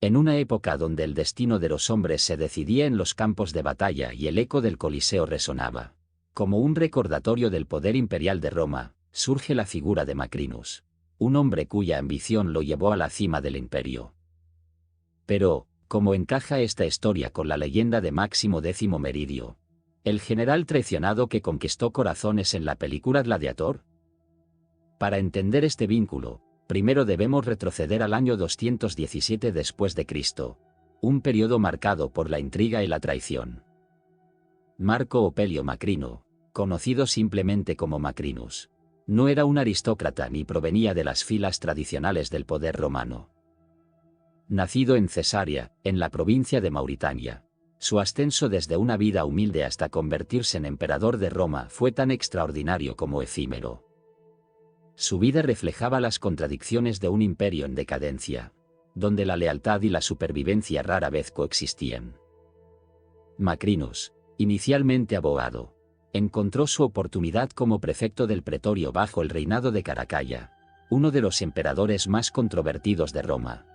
En una época donde el destino de los hombres se decidía en los campos de batalla y el eco del Coliseo resonaba como un recordatorio del poder imperial de Roma, surge la figura de Macrinus, un hombre cuya ambición lo llevó a la cima del imperio. Pero, ¿cómo encaja esta historia con la leyenda de Máximo X Meridio, el general traicionado que conquistó corazones en la película Gladiator? Para entender este vínculo, primero debemos retroceder al año 217 después de Cristo, un periodo marcado por la intriga y la traición. Marco Opelio Macrino, conocido simplemente como Macrinus, no era un aristócrata ni provenía de las filas tradicionales del poder romano. Nacido en Cesarea, en la provincia de Mauritania, su ascenso desde una vida humilde hasta convertirse en emperador de Roma fue tan extraordinario como efímero. Su vida reflejaba las contradicciones de un imperio en decadencia, donde la lealtad y la supervivencia rara vez coexistían. Macrinus, inicialmente abogado, encontró su oportunidad como prefecto del pretorio bajo el reinado de Caracalla, uno de los emperadores más controvertidos de Roma.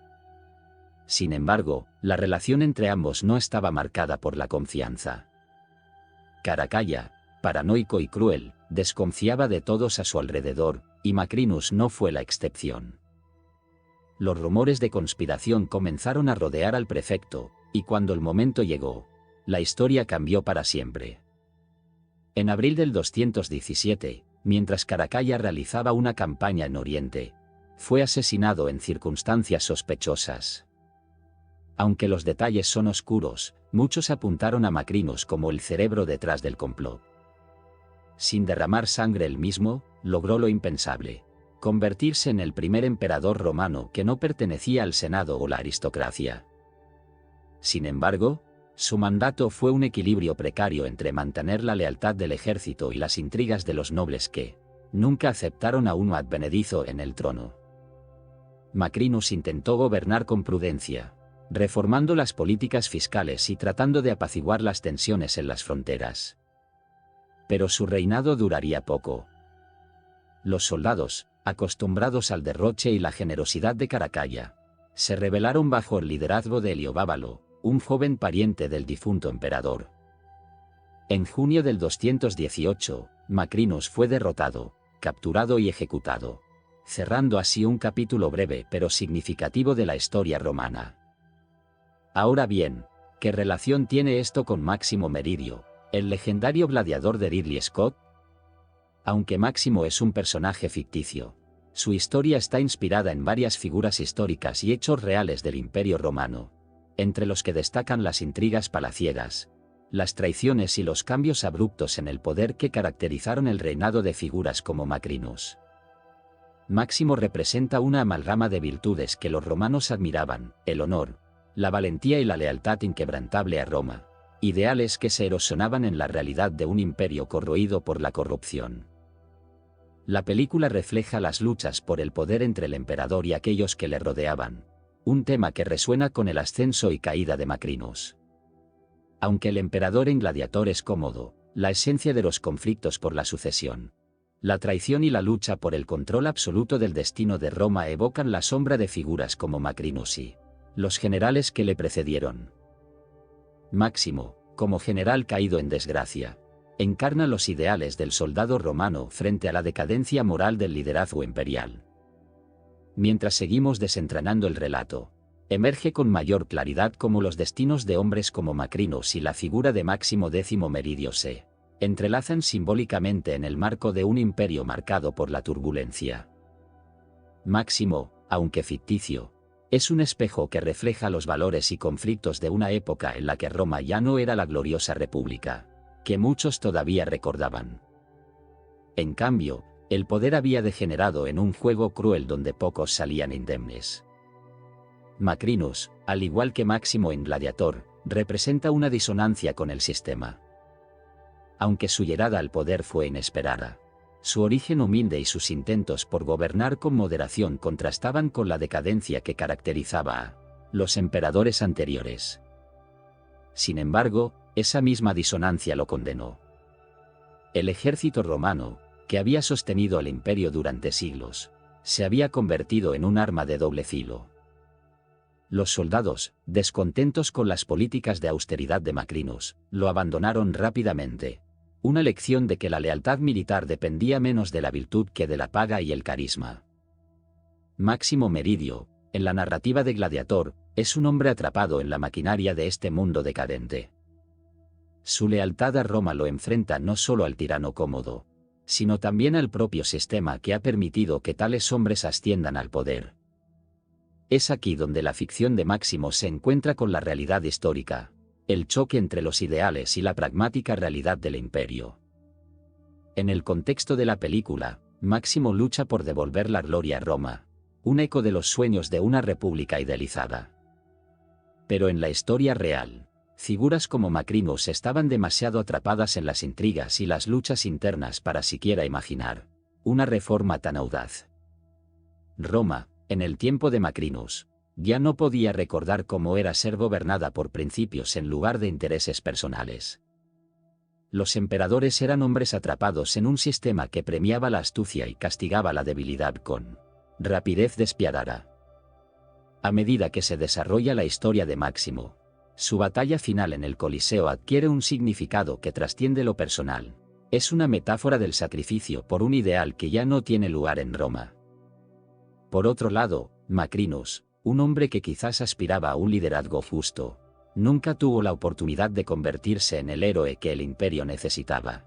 Sin embargo, la relación entre ambos no estaba marcada por la confianza. Caracalla, paranoico y cruel, desconfiaba de todos a su alrededor, y Macrinus no fue la excepción. Los rumores de conspiración comenzaron a rodear al prefecto, y cuando el momento llegó, la historia cambió para siempre. En abril del 217, mientras Caracalla realizaba una campaña en Oriente, fue asesinado en circunstancias sospechosas. Aunque los detalles son oscuros, muchos apuntaron a Macrinus como el cerebro detrás del complot. Sin derramar sangre él mismo, logró lo impensable: convertirse en el primer emperador romano que no pertenecía al Senado o la aristocracia. Sin embargo, su mandato fue un equilibrio precario entre mantener la lealtad del ejército y las intrigas de los nobles que nunca aceptaron a un advenedizo en el trono. Macrinus intentó gobernar con prudencia, reformando las políticas fiscales y tratando de apaciguar las tensiones en las fronteras. Pero su reinado duraría poco. Los soldados, acostumbrados al derroche y la generosidad de Caracalla, se rebelaron bajo el liderazgo de Heliobábalo, un joven pariente del difunto emperador. En junio del 218, Macrinus fue derrotado, capturado y ejecutado, cerrando así un capítulo breve pero significativo de la historia romana. Ahora bien, ¿qué relación tiene esto con Máximo Meridio, el legendario gladiador de Ridley Scott? Aunque Máximo es un personaje ficticio, su historia está inspirada en varias figuras históricas y hechos reales del Imperio Romano, entre los que destacan las intrigas palaciegas, las traiciones y los cambios abruptos en el poder que caracterizaron el reinado de figuras como Macrinus. Máximo representa una amalgama de virtudes que los romanos admiraban: el honor, la valentía y la lealtad inquebrantable a Roma, ideales que se erosionaban en la realidad de un imperio corroído por la corrupción. La película refleja las luchas por el poder entre el emperador y aquellos que le rodeaban, un tema que resuena con el ascenso y caída de Macrinus. Aunque el emperador en Gladiator es cómodo, la esencia de los conflictos por la sucesión, la traición y la lucha por el control absoluto del destino de Roma evocan la sombra de figuras como Macrinus y los generales que le precedieron. Máximo, como general caído en desgracia, encarna los ideales del soldado romano frente a la decadencia moral del liderazgo imperial. Mientras seguimos desentrañando el relato, emerge con mayor claridad cómo los destinos de hombres como Macrinus y la figura de Máximo X Meridio se entrelazan simbólicamente en el marco de un imperio marcado por la turbulencia. Máximo, aunque ficticio, es un espejo que refleja los valores y conflictos de una época en la que Roma ya no era la gloriosa república que muchos todavía recordaban. En cambio, el poder había degenerado en un juego cruel donde pocos salían indemnes. Macrinus, al igual que Máximo en Gladiator, representa una disonancia con el sistema. Aunque su llegada al poder fue inesperada, su origen humilde y sus intentos por gobernar con moderación contrastaban con la decadencia que caracterizaba a los emperadores anteriores. Sin embargo, esa misma disonancia lo condenó. El ejército romano, que había sostenido al imperio durante siglos, se había convertido en un arma de doble filo. Los soldados, descontentos con las políticas de austeridad de Macrinus, lo abandonaron rápidamente. Una lección de que la lealtad militar dependía menos de la virtud que de la paga y el carisma. Máximo Meridio, en la narrativa de Gladiator, es un hombre atrapado en la maquinaria de este mundo decadente. Su lealtad a Roma lo enfrenta no solo al tirano cómodo, sino también al propio sistema que ha permitido que tales hombres asciendan al poder. Es aquí donde la ficción de Máximo se encuentra con la realidad histórica, el choque entre los ideales y la pragmática realidad del imperio. En el contexto de la película, Máximo lucha por devolver la gloria a Roma, un eco de los sueños de una república idealizada. Pero en la historia real, figuras como Macrinus estaban demasiado atrapadas en las intrigas y las luchas internas para siquiera imaginar una reforma tan audaz. Roma, en el tiempo de Macrinus, ya no podía recordar cómo era ser gobernada por principios en lugar de intereses personales. Los emperadores eran hombres atrapados en un sistema que premiaba la astucia y castigaba la debilidad con rapidez despiadada. A medida que se desarrolla la historia de Máximo, su batalla final en el Coliseo adquiere un significado que trasciende lo personal. Es una metáfora del sacrificio por un ideal que ya no tiene lugar en Roma. Por otro lado, Macrinus, un hombre que quizás aspiraba a un liderazgo justo, nunca tuvo la oportunidad de convertirse en el héroe que el imperio necesitaba.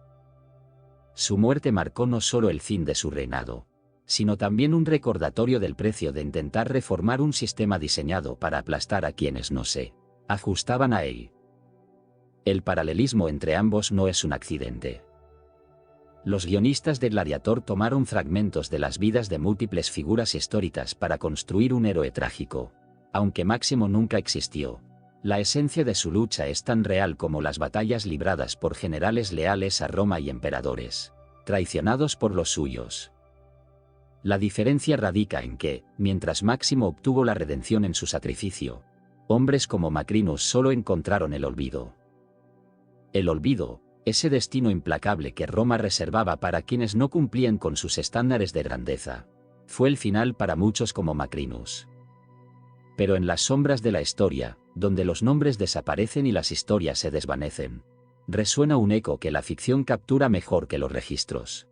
Su muerte marcó no solo el fin de su reinado, sino también un recordatorio del precio de intentar reformar un sistema diseñado para aplastar a quienes no se ajustaban a él. El paralelismo entre ambos no es un accidente. Los guionistas de Gladiator tomaron fragmentos de las vidas de múltiples figuras históricas para construir un héroe trágico. Aunque Máximo nunca existió, la esencia de su lucha es tan real como las batallas libradas por generales leales a Roma y emperadores traicionados por los suyos. La diferencia radica en que, mientras Máximo obtuvo la redención en su sacrificio, hombres como Macrinus solo encontraron el olvido. El olvido, ese destino implacable que Roma reservaba para quienes no cumplían con sus estándares de grandeza, fue el final para muchos como Macrinus. Pero en las sombras de la historia, donde los nombres desaparecen y las historias se desvanecen, resuena un eco que la ficción captura mejor que los registros.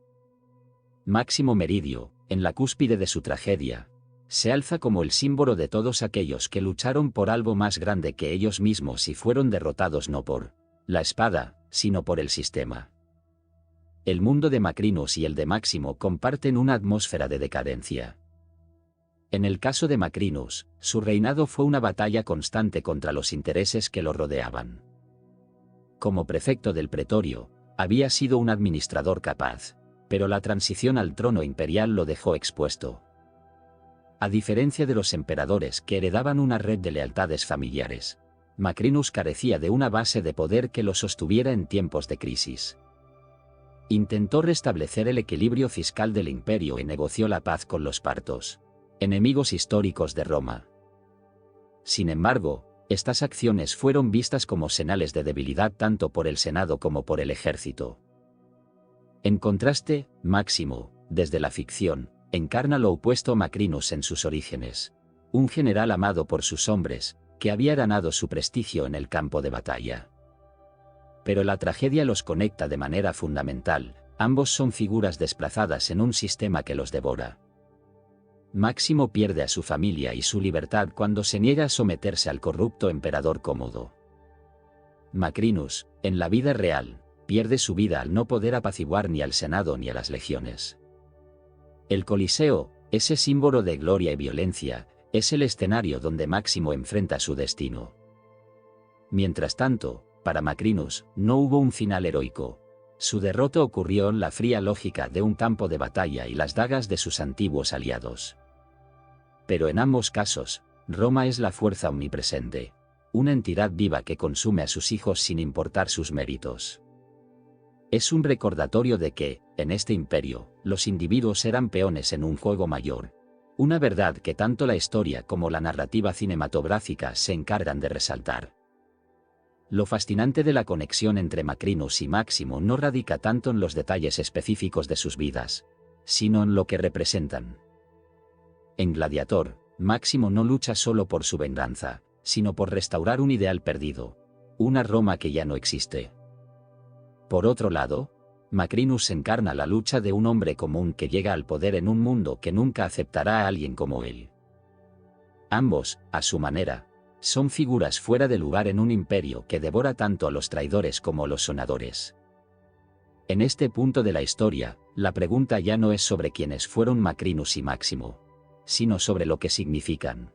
Máximo Meridio, en la cúspide de su tragedia, se alza como el símbolo de todos aquellos que lucharon por algo más grande que ellos mismos y fueron derrotados no por la espada, sino por el sistema. El mundo de Macrinus y el de Máximo comparten una atmósfera de decadencia. En el caso de Macrinus, su reinado fue una batalla constante contra los intereses que lo rodeaban. Como prefecto del pretorio, había sido un administrador capaz, pero la transición al trono imperial lo dejó expuesto. A diferencia de los emperadores que heredaban una red de lealtades familiares, Macrinus carecía de una base de poder que lo sostuviera en tiempos de crisis. Intentó restablecer el equilibrio fiscal del imperio y negoció la paz con los partos, enemigos históricos de Roma. Sin embargo, estas acciones fueron vistas como señales de debilidad tanto por el Senado como por el ejército. En contraste, Máximo, desde la ficción, encarna lo opuesto a Macrinus en sus orígenes, un general amado por sus hombres, que había ganado su prestigio en el campo de batalla. Pero la tragedia los conecta de manera fundamental, ambos son figuras desplazadas en un sistema que los devora. Máximo pierde a su familia y su libertad cuando se niega a someterse al corrupto emperador Cómodo. Macrinus, en la vida real, pierde su vida al no poder apaciguar ni al Senado ni a las legiones. El Coliseo, ese símbolo de gloria y violencia, es el escenario donde Máximo enfrenta su destino. Mientras tanto, para Macrinus, no hubo un final heroico. Su derrota ocurrió en la fría lógica de un campo de batalla y las dagas de sus antiguos aliados. Pero en ambos casos, Roma es la fuerza omnipresente, una entidad viva que consume a sus hijos sin importar sus méritos. Es un recordatorio de que, en este imperio, los individuos eran peones en un juego mayor. Una verdad que tanto la historia como la narrativa cinematográfica se encargan de resaltar. Lo fascinante de la conexión entre Macrinus y Máximo no radica tanto en los detalles específicos de sus vidas, sino en lo que representan. En Gladiator, Máximo no lucha solo por su venganza, sino por restaurar un ideal perdido, una Roma que ya no existe. Por otro lado, Macrinus encarna la lucha de un hombre común que llega al poder en un mundo que nunca aceptará a alguien como él. Ambos, a su manera, son figuras fuera de lugar en un imperio que devora tanto a los traidores como a los sonadores. En este punto de la historia, la pregunta ya no es sobre quiénes fueron Macrinus y Máximo, sino sobre lo que significan.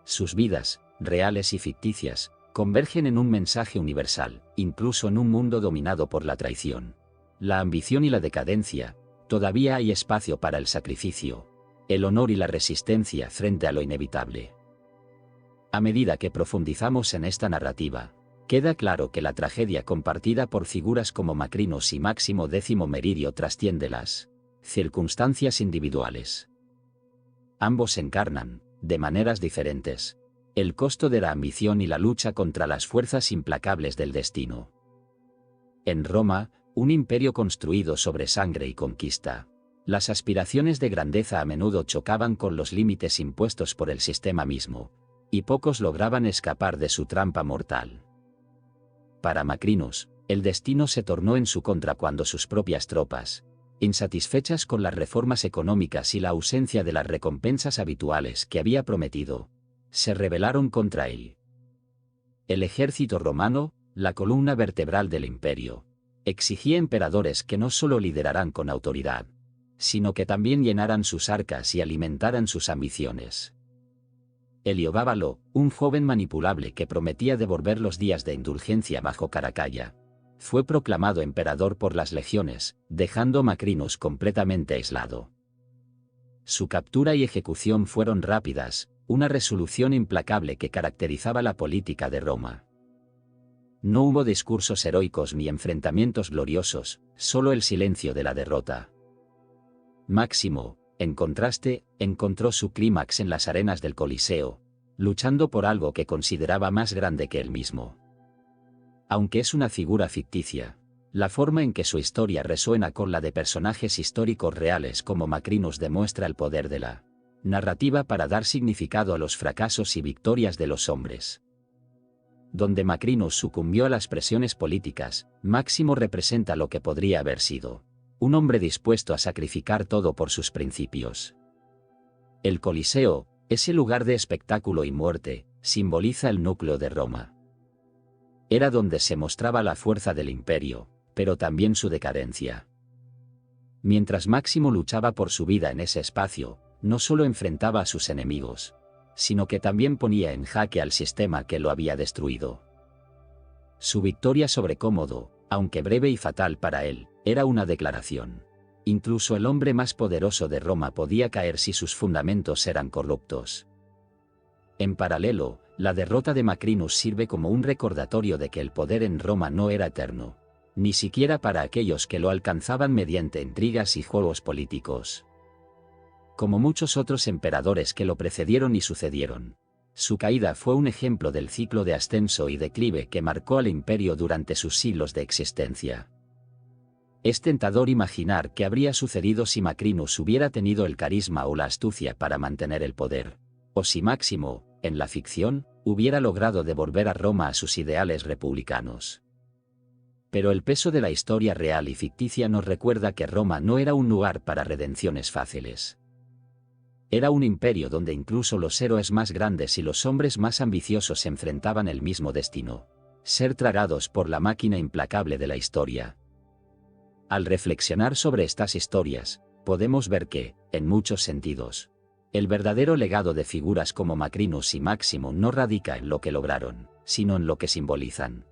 Sus vidas, reales y ficticias, convergen en un mensaje universal, incluso en un mundo dominado por la traición, la ambición y la decadencia. Todavía hay espacio para el sacrificio, el honor y la resistencia frente a lo inevitable. A medida que profundizamos en esta narrativa, queda claro que la tragedia compartida por figuras como Macrinus y Máximo X Meridio trasciende las circunstancias individuales. Ambos encarnan, de maneras diferentes, el costo de la ambición y la lucha contra las fuerzas implacables del destino. En Roma, un imperio construido sobre sangre y conquista, las aspiraciones de grandeza a menudo chocaban con los límites impuestos por el sistema mismo, y pocos lograban escapar de su trampa mortal. Para Macrinus, el destino se tornó en su contra cuando sus propias tropas, insatisfechas con las reformas económicas y la ausencia de las recompensas habituales que había prometido, se rebelaron contra él. El ejército romano, la columna vertebral del imperio, exigía emperadores que no solo lideraran con autoridad, sino que también llenaran sus arcas y alimentaran sus ambiciones. Heliogábalo, un joven manipulable que prometía devolver los días de indulgencia bajo Caracalla, fue proclamado emperador por las legiones, dejando Macrinus completamente aislado. Su captura y ejecución fueron rápidas, una resolución implacable que caracterizaba la política de Roma. No hubo discursos heroicos ni enfrentamientos gloriosos, solo el silencio de la derrota. Máximo, en contraste, encontró su clímax en las arenas del Coliseo, luchando por algo que consideraba más grande que él mismo. Aunque es una figura ficticia, la forma en que su historia resuena con la de personajes históricos reales como Macrinus demuestra el poder de la narrativa para dar significado a los fracasos y victorias de los hombres. Donde Macrinus sucumbió a las presiones políticas, Máximo representa lo que podría haber sido un hombre dispuesto a sacrificar todo por sus principios. El Coliseo, ese lugar de espectáculo y muerte, simboliza el núcleo de Roma. Era donde se mostraba la fuerza del imperio, pero también su decadencia. Mientras Máximo luchaba por su vida en ese espacio, no solo enfrentaba a sus enemigos, sino que también ponía en jaque al sistema que lo había destruido. Su victoria sobre Cómodo, aunque breve y fatal para él, era una declaración. Incluso el hombre más poderoso de Roma podía caer si sus fundamentos eran corruptos. En paralelo, la derrota de Macrinus sirve como un recordatorio de que el poder en Roma no era eterno, ni siquiera para aquellos que lo alcanzaban mediante intrigas y juegos políticos. Como muchos otros emperadores que lo precedieron y sucedieron, su caída fue un ejemplo del ciclo de ascenso y declive que marcó al imperio durante sus siglos de existencia. Es tentador imaginar qué habría sucedido si Macrinus hubiera tenido el carisma o la astucia para mantener el poder, o si Máximo, en la ficción, hubiera logrado devolver a Roma a sus ideales republicanos. Pero el peso de la historia real y ficticia nos recuerda que Roma no era un lugar para redenciones fáciles. Era un imperio donde incluso los héroes más grandes y los hombres más ambiciosos enfrentaban el mismo destino: ser tragados por la máquina implacable de la historia. Al reflexionar sobre estas historias, podemos ver que, en muchos sentidos, el verdadero legado de figuras como Macrinus y Máximo no radica en lo que lograron, sino en lo que simbolizan.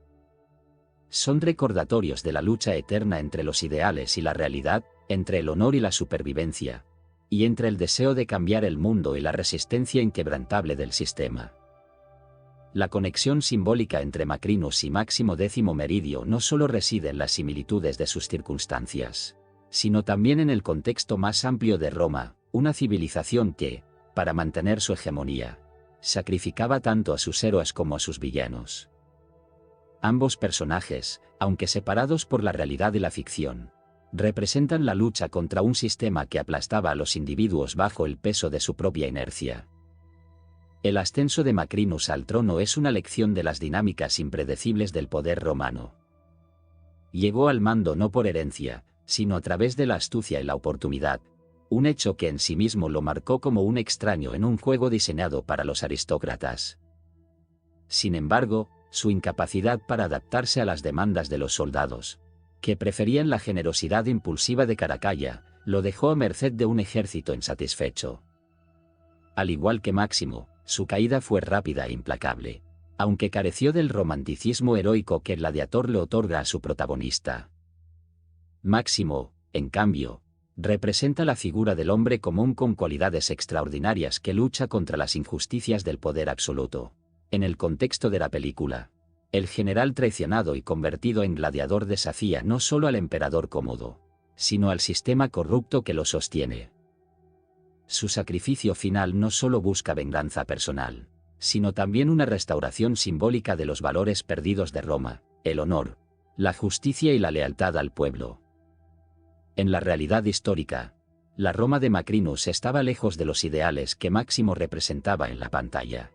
Son recordatorios de la lucha eterna entre los ideales y la realidad, entre el honor y la supervivencia, y entre el deseo de cambiar el mundo y la resistencia inquebrantable del sistema. La conexión simbólica entre Macrinus y Máximo X Meridio no solo reside en las similitudes de sus circunstancias, sino también en el contexto más amplio de Roma, una civilización que, para mantener su hegemonía, sacrificaba tanto a sus héroes como a sus villanos. Ambos personajes, aunque separados por la realidad y la ficción, representan la lucha contra un sistema que aplastaba a los individuos bajo el peso de su propia inercia. El ascenso de Macrinus al trono es una lección de las dinámicas impredecibles del poder romano. Llegó al mando no por herencia, sino a través de la astucia y la oportunidad, un hecho que en sí mismo lo marcó como un extraño en un juego diseñado para los aristócratas. Sin embargo, su incapacidad para adaptarse a las demandas de los soldados, que preferían la generosidad impulsiva de Caracalla, lo dejó a merced de un ejército insatisfecho. Al igual que Máximo, su caída fue rápida e implacable, aunque careció del romanticismo heroico que Gladiator le otorga a su protagonista. Máximo, en cambio, representa la figura del hombre común con cualidades extraordinarias que lucha contra las injusticias del poder absoluto. En el contexto de la película, el general traicionado y convertido en gladiador desafía no solo al emperador cómodo, sino al sistema corrupto que lo sostiene. Su sacrificio final no solo busca venganza personal, sino también una restauración simbólica de los valores perdidos de Roma, el honor, la justicia y la lealtad al pueblo. En la realidad histórica, la Roma de Macrinus estaba lejos de los ideales que Máximo representaba en la pantalla.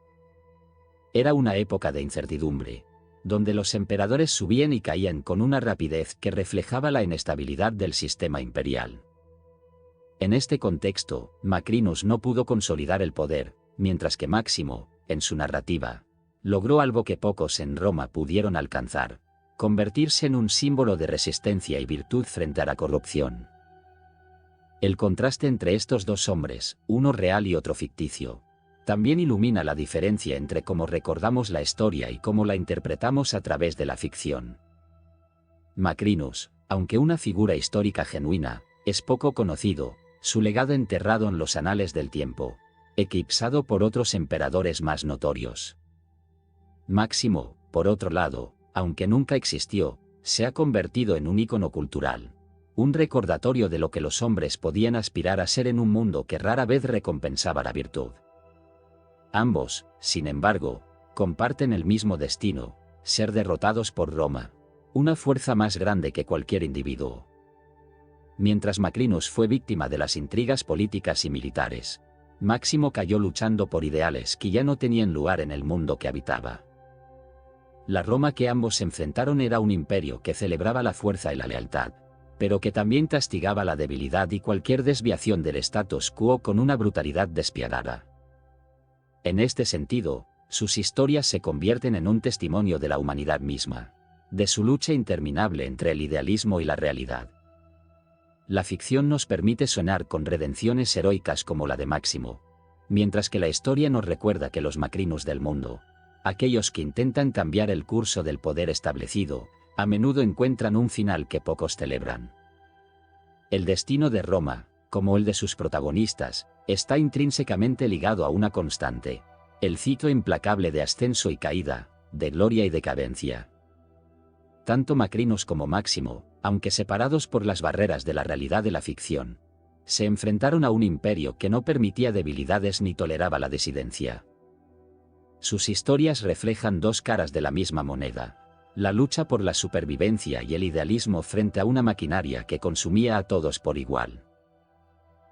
Era una época de incertidumbre, donde los emperadores subían y caían con una rapidez que reflejaba la inestabilidad del sistema imperial. En este contexto, Macrinus no pudo consolidar el poder, mientras que Máximo, en su narrativa, logró algo que pocos en Roma pudieron alcanzar: convertirse en un símbolo de resistencia y virtud frente a la corrupción. El contraste entre estos dos hombres, uno real y otro ficticio, también ilumina la diferencia entre cómo recordamos la historia y cómo la interpretamos a través de la ficción. Macrinus, aunque una figura histórica genuina, es poco conocido, su legado enterrado en los anales del tiempo, eclipsado por otros emperadores más notorios. Máximo, por otro lado, aunque nunca existió, se ha convertido en un ícono cultural, un recordatorio de lo que los hombres podían aspirar a ser en un mundo que rara vez recompensaba la virtud. Ambos, sin embargo, comparten el mismo destino: ser derrotados por Roma, una fuerza más grande que cualquier individuo. Mientras Macrinus fue víctima de las intrigas políticas y militares, Máximo cayó luchando por ideales que ya no tenían lugar en el mundo que habitaba. La Roma que ambos enfrentaron era un imperio que celebraba la fuerza y la lealtad, pero que también castigaba la debilidad y cualquier desviación del status quo con una brutalidad despiadada. En este sentido, sus historias se convierten en un testimonio de la humanidad misma, de su lucha interminable entre el idealismo y la realidad. La ficción nos permite soñar con redenciones heroicas como la de Máximo, mientras que la historia nos recuerda que los Macrinus del mundo, aquellos que intentan cambiar el curso del poder establecido, a menudo encuentran un final que pocos celebran. El destino de Roma, como el de sus protagonistas, está intrínsecamente ligado a una constante: el ciclo implacable de ascenso y caída, de gloria y decadencia. Tanto Macrinus como Máximo, aunque separados por las barreras de la realidad de la ficción, se enfrentaron a un imperio que no permitía debilidades ni toleraba la disidencia. Sus historias reflejan dos caras de la misma moneda: la lucha por la supervivencia y el idealismo frente a una maquinaria que consumía a todos por igual.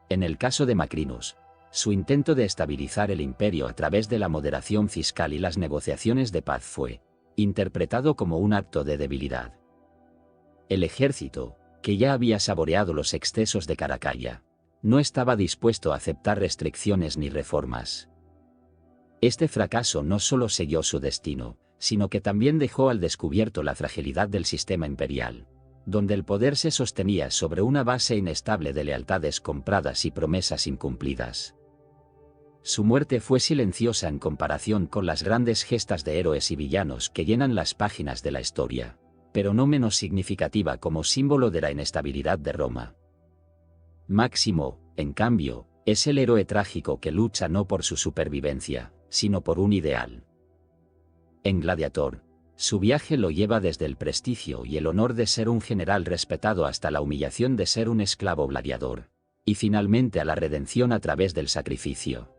En el caso de Macrinus, su intento de estabilizar el imperio a través de la moderación fiscal y las negociaciones de paz fue interpretado como un acto de debilidad. El ejército, que ya había saboreado los excesos de Caracalla, no estaba dispuesto a aceptar restricciones ni reformas. Este fracaso no solo selló su destino, sino que también dejó al descubierto la fragilidad del sistema imperial, donde el poder se sostenía sobre una base inestable de lealtades compradas y promesas incumplidas. Su muerte fue silenciosa en comparación con las grandes gestas de héroes y villanos que llenan las páginas de la historia, pero no menos significativa como símbolo de la inestabilidad de Roma. Máximo, en cambio, es el héroe trágico que lucha no por su supervivencia, sino por un ideal. En Gladiator, su viaje lo lleva desde el prestigio y el honor de ser un general respetado hasta la humillación de ser un esclavo gladiador, y finalmente a la redención a través del sacrificio.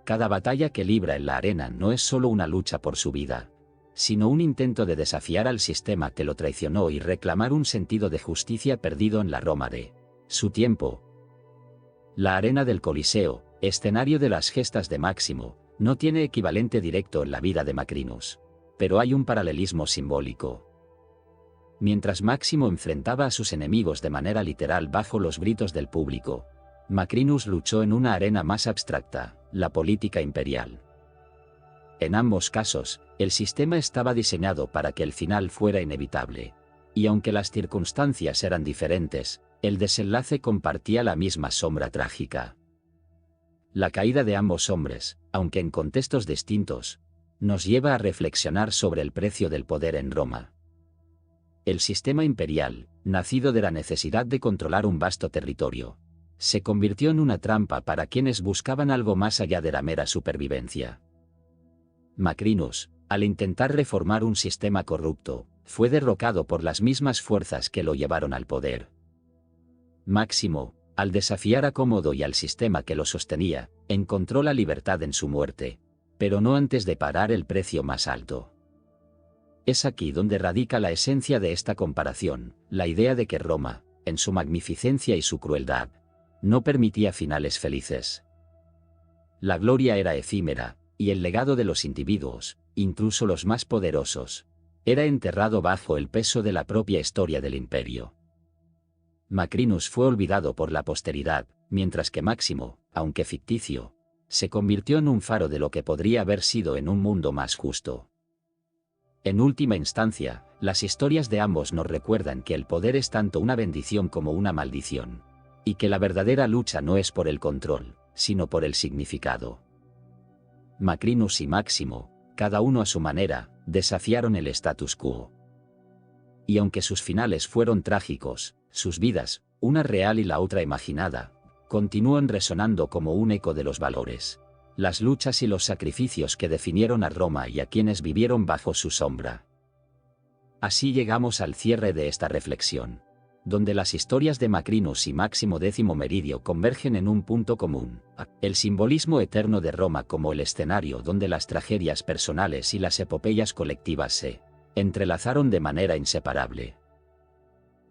Cada batalla que libra en la arena no es solo una lucha por su vida, sino un intento de desafiar al sistema que lo traicionó y reclamar un sentido de justicia perdido en la Roma de su tiempo. La arena del Coliseo, escenario de las gestas de Máximo, no tiene equivalente directo en la vida de Macrinus. Pero hay un paralelismo simbólico. Mientras Máximo enfrentaba a sus enemigos de manera literal bajo los gritos del público, Macrinus luchó en una arena más abstracta, la política imperial. En ambos casos, el sistema estaba diseñado para que el final fuera inevitable. Y aunque las circunstancias eran diferentes, el desenlace compartía la misma sombra trágica. La caída de ambos hombres, aunque en contextos distintos, nos lleva a reflexionar sobre el precio del poder en Roma. El sistema imperial, nacido de la necesidad de controlar un vasto territorio, se convirtió en una trampa para quienes buscaban algo más allá de la mera supervivencia. Macrinus, al intentar reformar un sistema corrupto, fue derrocado por las mismas fuerzas que lo llevaron al poder. Máximo, al desafiar a Cómodo y al sistema que lo sostenía, encontró la libertad en su muerte, pero no antes de pagar el precio más alto. Es aquí donde radica la esencia de esta comparación, la idea de que Roma, en su magnificencia y su crueldad, no permitía finales felices. La gloria era efímera, y el legado de los individuos, incluso los más poderosos, era enterrado bajo el peso de la propia historia del imperio. Macrinus fue olvidado por la posteridad, mientras que Máximo, aunque ficticio, se convirtió en un faro de lo que podría haber sido en un mundo más justo. En última instancia, las historias de ambos nos recuerdan que el poder es tanto una bendición como una maldición, y que la verdadera lucha no es por el control, sino por el significado. Macrinus y Máximo, cada uno a su manera, desafiaron el status quo. Y aunque sus finales fueron trágicos, sus vidas, una real y la otra imaginada, continúan resonando como un eco de los valores, las luchas y los sacrificios que definieron a Roma y a quienes vivieron bajo su sombra. Así llegamos al cierre de esta reflexión, donde las historias de Macrinus y Máximo X Meridio convergen en un punto común, el simbolismo eterno de Roma como el escenario donde las tragedias personales y las epopeyas colectivas se entrelazaron de manera inseparable.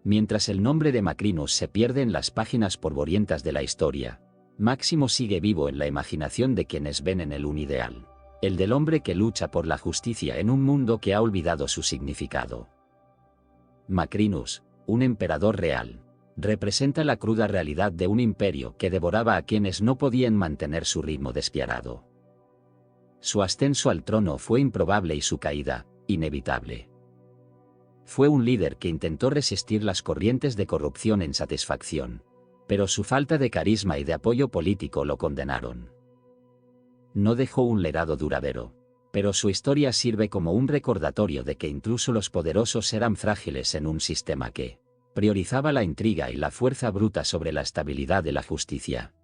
Mientras el nombre de Macrinus se pierde en las páginas polvorientas de la historia, Máximo sigue vivo en la imaginación de quienes ven en él un ideal, el del hombre que lucha por la justicia en un mundo que ha olvidado su significado. Macrinus, un emperador real, representa la cruda realidad de un imperio que devoraba a quienes no podían mantener su ritmo despiadado. Su ascenso al trono fue improbable y su caída, inevitable. Fue un líder que intentó resistir las corrientes de corrupción en satisfacción, pero su falta de carisma y de apoyo político lo condenaron. No dejó un legado duradero, pero su historia sirve como un recordatorio de que incluso los poderosos eran frágiles en un sistema que priorizaba la intriga y la fuerza bruta sobre la estabilidad de la justicia.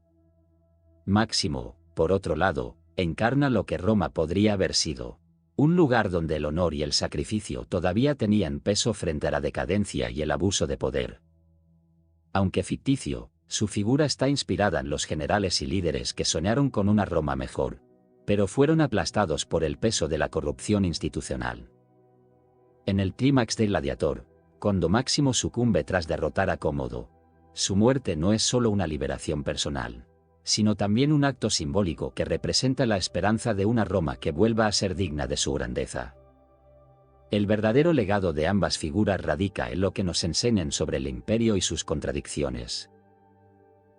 Máximo, por otro lado, encarna lo que Roma podría haber sido, un lugar donde el honor y el sacrificio todavía tenían peso frente a la decadencia y el abuso de poder. Aunque ficticio, su figura está inspirada en los generales y líderes que soñaron con una Roma mejor, pero fueron aplastados por el peso de la corrupción institucional. En el clímax de Gladiator, cuando Máximo sucumbe tras derrotar a Cómodo, su muerte no es solo una liberación personal, sino también un acto simbólico que representa la esperanza de una Roma que vuelva a ser digna de su grandeza. El verdadero legado de ambas figuras radica en lo que nos enseñan sobre el imperio y sus contradicciones.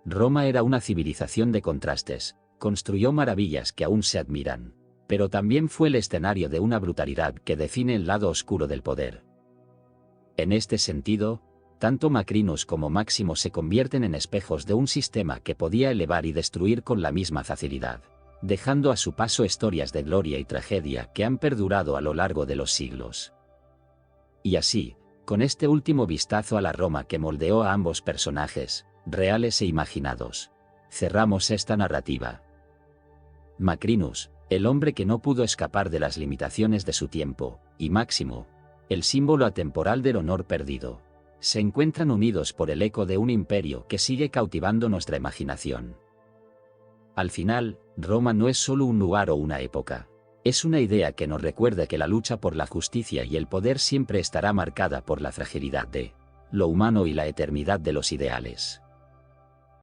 Roma era una civilización de contrastes, construyó maravillas que aún se admiran, pero también fue el escenario de una brutalidad que define el lado oscuro del poder. En este sentido, tanto Macrinus como Máximo se convierten en espejos de un sistema que podía elevar y destruir con la misma facilidad, dejando a su paso historias de gloria y tragedia que han perdurado a lo largo de los siglos. Y así, con este último vistazo a la Roma que moldeó a ambos personajes, reales e imaginados, cerramos esta narrativa. Macrinus, el hombre que no pudo escapar de las limitaciones de su tiempo, y Máximo, el símbolo atemporal del honor perdido, se encuentran unidos por el eco de un imperio que sigue cautivando nuestra imaginación. Al final, Roma no es solo un lugar o una época, Es una idea que nos recuerda que la lucha por la justicia y el poder siempre estará marcada por la fragilidad de lo humano y la eternidad de los ideales.